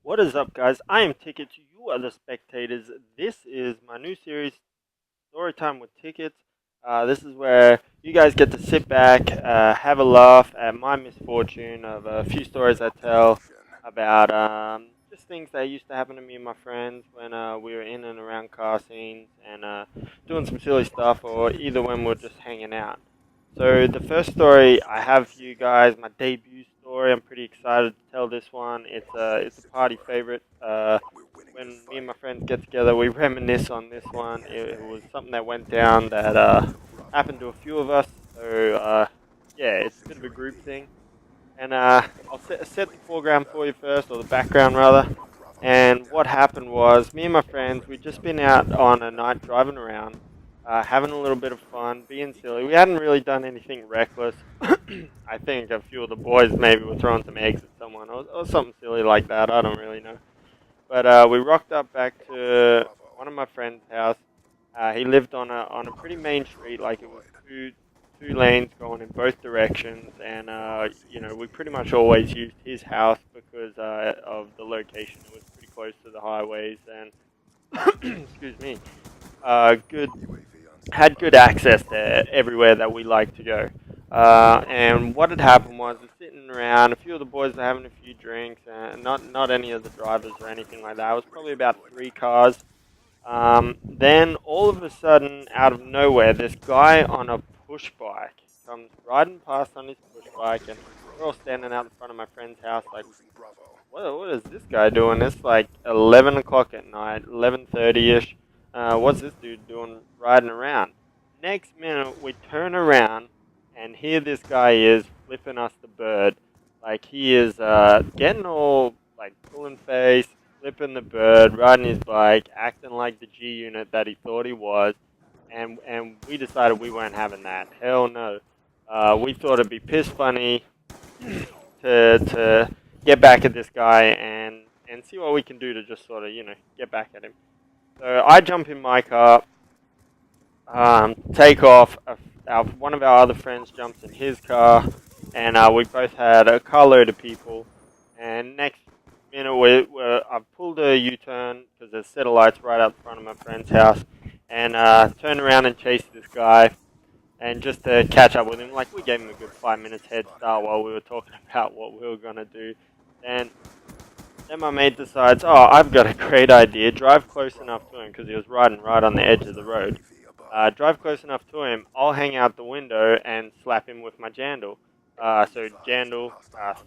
What is up, guys? I am Tickets. You are the spectators. This is my new series, Storytime with Tickets. This is where you guys get to sit back, have a laugh at my misfortune of a few stories I tell about just things that used to happen to me and my friends when we were in and around car scenes and doing some silly stuff, or either when we're just hanging out. So the first story I have for you guys, my debut story. I'm pretty excited to tell this one. It's a party favorite. When me and my friends get together, we reminisce on this one. It was something that went down that happened to a few of us. So yeah, it's a bit of a group thing. And I'll set the foreground for you first, or the background rather. And what happened was, me and my friends, we'd just been out on a night driving around, having a little bit of fun, being silly. We hadn't really done anything reckless. I think a few of the boys maybe were throwing some eggs at someone, or something silly like that. I don't really know. But we rocked up back to one of my friend's house. He lived on a pretty main street, like it was two lanes going in both directions, and we pretty much always used his house because of the location. It was pretty close to the highways, and excuse me, good had good access to everywhere that we like to go. And what had happened was, we're sitting around. A few of the boys were having a few drinks, and not any of the drivers or anything like that. It was probably about three cars. Then all of a sudden, out of nowhere, this guy on a push bike comes riding past on his push bike, and we're all standing out in front of my friend's house, like, what is this guy doing? It's like 11 o'clock at night, 11:30 ish. What's this dude doing riding around? Next minute, we turn around, and here this guy is flipping us the bird. Like, he is getting all like pulling face, flipping the bird, riding his bike, acting like the G unit that he thought he was, and we decided we weren't having that. Hell no. We thought it'd be piss funny to get back at this guy and see what we can do to just sort of get back at him. So I jump in my car, take off. One of our other friends jumps in his car, and we both had a carload of people. And next minute, I've pulled a U-turn because there's a set of lights right out front of my friend's house, and turn around and chase this guy. And just to catch up with him, like, we gave him a good 5 minutes head start while we were talking about what we were gonna do. And then my mate decides, oh, I've got a great idea. Drive close enough to him, because he was riding right on the edge of the road. Drive close enough to him, I'll hang out the window and slap him with my jandle. So jandle,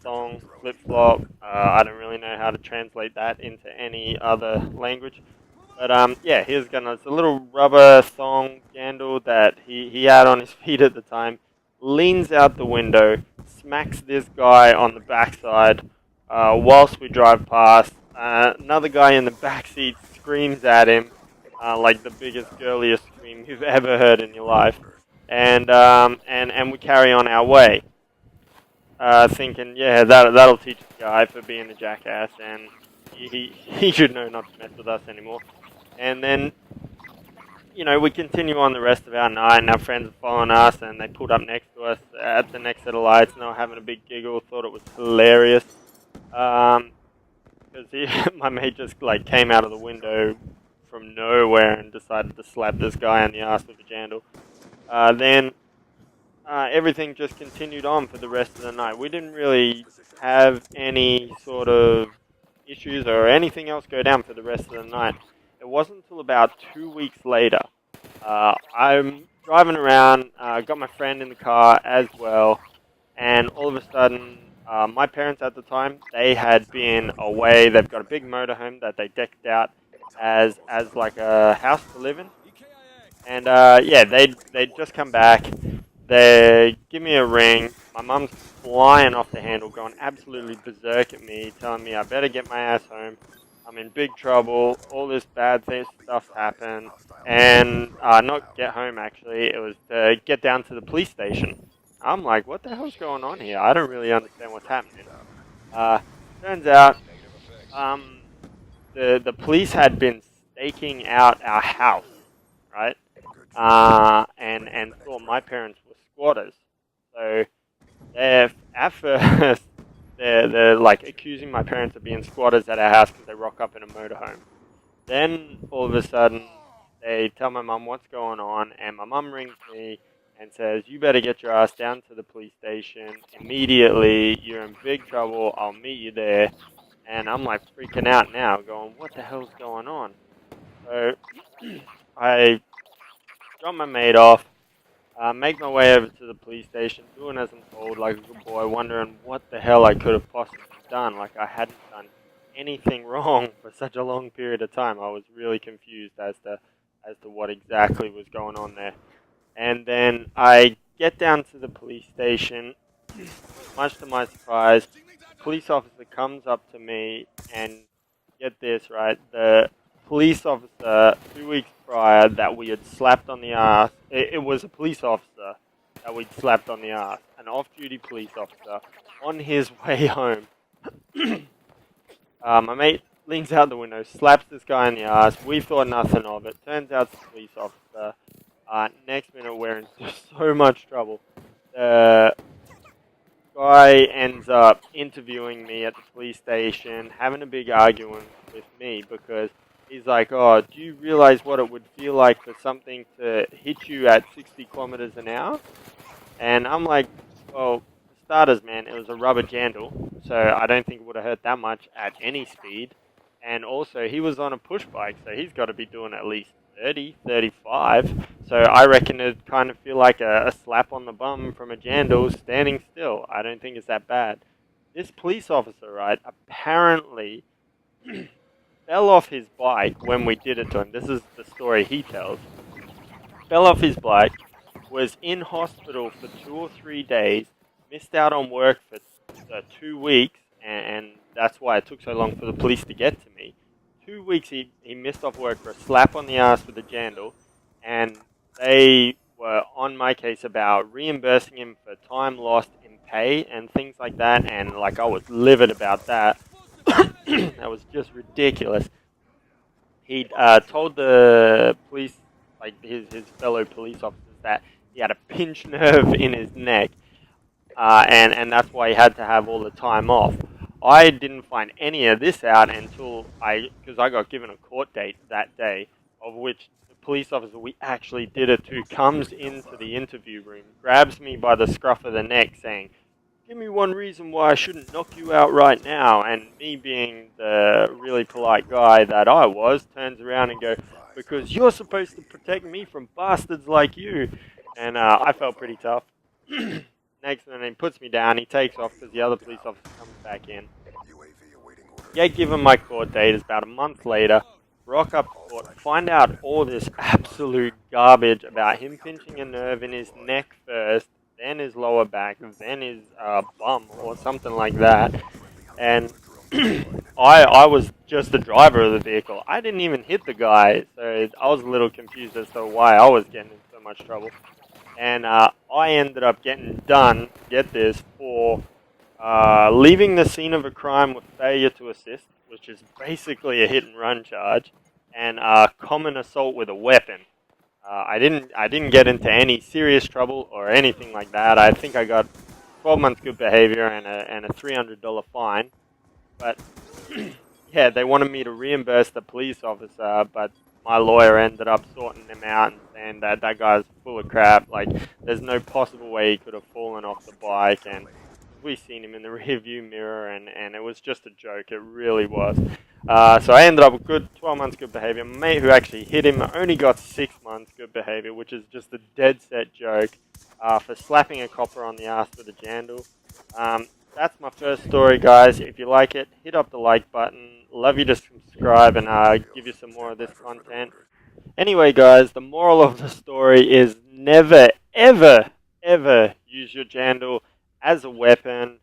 thong, flip-flop, I don't really know how to translate that into any other language. But yeah, it's a little rubber thong jandle that he had on his feet at the time. Leans out the window, smacks this guy on the backside whilst we drive past. Another guy in the back seat screams at him like the biggest, girliest scream you've ever heard in your life, and we carry on our way, thinking, yeah, that'll teach the guy for being a jackass, and he should know not to mess with us anymore. And then we continue on the rest of our night, and our friends are following us, and they pulled up next to us at the next set of lights, and they were having a big giggle, thought it was hilarious. Because my mate just like came out of the window from nowhere and decided to slap this guy in the ass with a jandle. Then everything just continued on for the rest of the night. We didn't really have any sort of issues or anything else go down for the rest of the night. It wasn't until about 2 weeks later. I'm driving around, got my friend in the car as well, and all of a sudden, my parents at the time, they had been away. They've got a big motorhome that they decked out as like a house to live in. And yeah, they'd just come back. They give me a ring. My mum's flying off the handle, going absolutely berserk at me, telling me I better get my ass home. I'm in big trouble. All this stuff happened, and not get home actually. It was to get down to the police station. I'm like, what the hell's going on here? I don't really understand what's happening. Uh, Turns out, um, the police had been staking out our house, right? And thought my parents were squatters. So at first they're like accusing my parents of being squatters at our house because they rock up in a motorhome. Then all of a sudden, they tell my mum what's going on, and my mum rings me and says, "You better get your ass down to the police station immediately. You're in big trouble. I'll meet you there." And I'm like freaking out now, going, "What the hell's going on?" So I drop my mate off, make my way over to the police station, doing as I'm told, like a good boy, wondering what the hell I could have possibly done. Like I hadn't done anything wrong for such a long period of time. I was really confused as to what exactly was going on there. And then I get down to the police station. Much to my surprise, the police officer comes up to me and get this right. The police officer 2 weeks prior that we had slapped on the ass. It was a police officer that we'd slapped on the ass, an off-duty police officer, on his way home. My mate leans out the window, slaps this guy in the ass. We thought nothing of it. Turns out it's a police officer. Next minute, we're in so much trouble. The guy ends up interviewing me at the police station, having a big argument with me because he's like, "Oh, do you realize what it would feel like for something to hit you at 60 kilometers an hour?" And I'm like, "Well, for starters, man, it was a rubber jandle, so I don't think it would have hurt that much at any speed. And also, he was on a push bike, so he's got to be doing at least 30, 35. So I reckon it'd kind of feel like a slap on the bum from a jandle standing still. I don't think it's that bad." This police officer, right, apparently fell off his bike when we did it to him. This is the story he tells. Fell off his bike, was in hospital for 2 or 3 days, missed out on work for 2 weeks, and that's why it took so long for the police to get to me. 2 weeks he missed off work for a slap on the ass with a jandle, and they were on my case about reimbursing him for time lost in pay and things like that, and like I was livid about that. That was just ridiculous. He told the police, like his fellow police officers, that he had a pinched nerve in his neck, and that's why he had to have all the time off. I didn't find any of this out until because I got given a court date that day, of which the police officer we actually did it to comes into the interview room, grabs me by the scruff of the neck, saying, "Give me one reason why I shouldn't knock you out right now." And me being the really polite guy that I was, turns around and go, "Because you're supposed to protect me from bastards like you." And I felt pretty tough. Next thing, he puts me down, he takes off because the other police officer comes back in. Get given my court date, is about a month later. Rock up to court, find out all this absolute garbage about him pinching a nerve in his neck first, then his lower back, then his bum or something like that. And I was just the driver of the vehicle. I didn't even hit the guy, so I was a little confused as to why I was getting in so much trouble. And I ended up getting done, get this, for leaving the scene of a crime with failure to assist, which is basically a hit and run charge, and common assault with a weapon. I didn't get into any serious trouble or anything like that. I think I got 12 months good behavior and a $300 fine. But yeah, they wanted me to reimburse the police officer, but my lawyer ended up sorting them out and saying that that guy's full of crap. Like, there's no possible way he could have fallen off the bike, and we seen him in the rearview mirror, and it was just a joke. It really was. So I ended up with good 12 months good behavior. My mate who actually hit him only got 6 months good behavior, which is just a dead set joke for slapping a copper on the ass with a jandle. That's my first story, guys. If you like it, hit up the like button. Love you to subscribe and give you some more of this content. Anyway, guys, the moral of the story is never, ever, ever use your jandle as a weapon.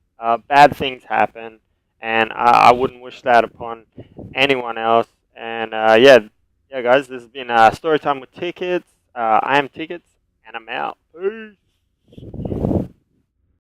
Bad things happen, and I wouldn't wish that upon anyone else. And yeah, guys, this has been Story Time with Tickets. I am Tickets, and I'm out. Peace.